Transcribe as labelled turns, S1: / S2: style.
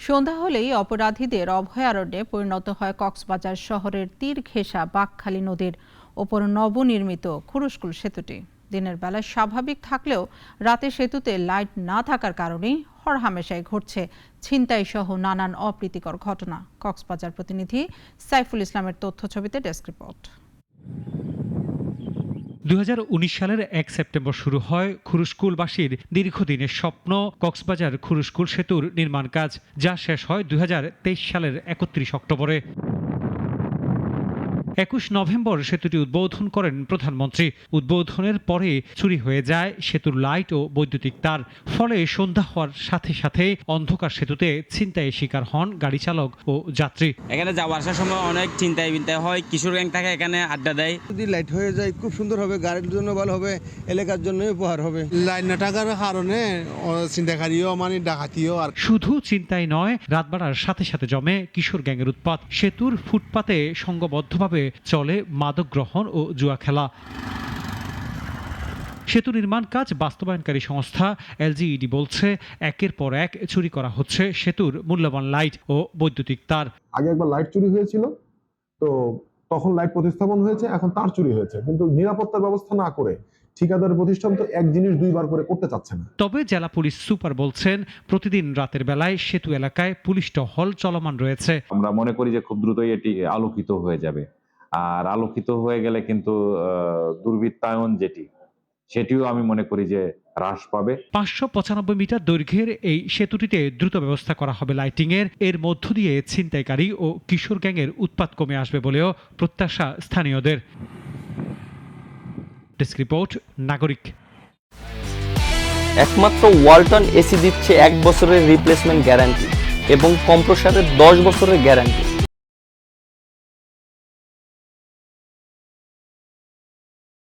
S1: সন্ধ্যা হলেই অপরাধীদের অভয়ারণ্যে পরিণত হয় কক্সবাজার শহরের তীর ঘেঁষা বাঁকখালী নদীর ওপর নবনির্মিত খুরুশকুল সেতুটি। দিনের বেলায় স্বাভাবিক থাকলেও রাতে সেতুতে লাইট না থাকার কারণেই হরহামেশাই ঘটছে ছিনতাই সহ নানান অপ্রীতিকর ঘটনা। কক্সবাজার প্রতিনিধি সাইফুল ইসলামের তথ্যছবিতে ডেস্ক রিপোর্ট।
S2: 2019 সালের 1 সেপ্টেম্বর শুরু হয় খুরুশকুলবাসীর দীর্ঘদিনের স্বপ্ন কক্সবাজার খুরুশকুল সেতুর নির্মাণ কাজ, যা শেষ হয় 2023 সালের 31 অক্টোবরে। 21 নভেম্বর সেতুটি উদ্বোধন করেন প্রধানমন্ত্রী। উদ্বোধনের পরে চুরি হয়ে যায় সেতুর লাইট ও বৈদ্যুতিক তার। ফলে সন্ধ্যা হওয়ার সাথে সাথে অন্ধকার সেতুতে ছিনতাইয়ের শিকার হন গাড়ি চালক ও যাত্রী।
S3: এখানে যাওয়া আসার সময় অনেক চিন্তায় হয়, কিশোর গ্যাং থাকে এখানে আড্ডা দেয়।
S4: যদি লাইট হয়ে যায় খুব সুন্দর হবে, গাড়ির জন্য ভালো হবে, এলাকার জন্য উপহার হবে।
S5: লাইট না থাকার কারণে চিন্তাকারীও ডাকাতিও। আর
S2: শুধু চিন্তাই নয়, রাত বাড়ার সাথে সাথে জমে কিশোর গ্যাংয়ের উৎপাত। সেতুর ফুটপাতে সংঘবদ্ধভাবে চলে মাদক গ্রহণ ও জুয়া খেলা। সেতু নির্মাণ কাজ বাস্তবায়নকারী সংস্থা এলজিইডি বলছে, একের পর এক চুরি করা হচ্ছে সেতুর মূল্যবান লাইট ও বৈদ্যুতিক তার।
S6: আগে একবার লাইট চুরি হয়েছিল, তো তখন লাইট প্রতিস্থাপন হয়েছে, এখন তার চুরি হয়েছে, কিন্তু নিরাপত্তার ব্যবস্থা না করে ঠিকাদার প্রতিষ্ঠান তো এক জিনিস দুইবার করে করতে চাচ্ছে না।
S2: তবে জেলা পুলিশ সুপার বলছেন, প্রতিদিন রাতের বেলায় সেতু এলাকায় পুলিশ টহল চলমান রয়েছে।
S7: আমরা মনে করি যে খুব দ্রুতই এটি আলোকিত হয়ে যাবে, আর আলোকিত হয়ে গেলে কিন্তু দুর্বৃত্তায়ন সেটিও আমি মনে করি যে হ্রাস পাবে।
S2: 595 মিটার দৈর্ঘ্যের এই সেতুটিতে দ্রুত ব্যবস্থা করা হবে লাইটিংয়ের। এর মধ্য দিয়ে ছিনতাইকারী ও কিশোর গ্যাংয়ের উৎপাত কমে আসবে বলেও প্রত্যাশা স্থানীয়দের। ডেস্ক রিপোর্ট, নাগরিক।
S8: একমাত্র ওয়ালটন এসি দিচ্ছে 1 বছরের রিপ্লেসমেন্ট গ্যারান্টি এবং কম্প্রেসারের 10 বছরের গ্যারান্টি।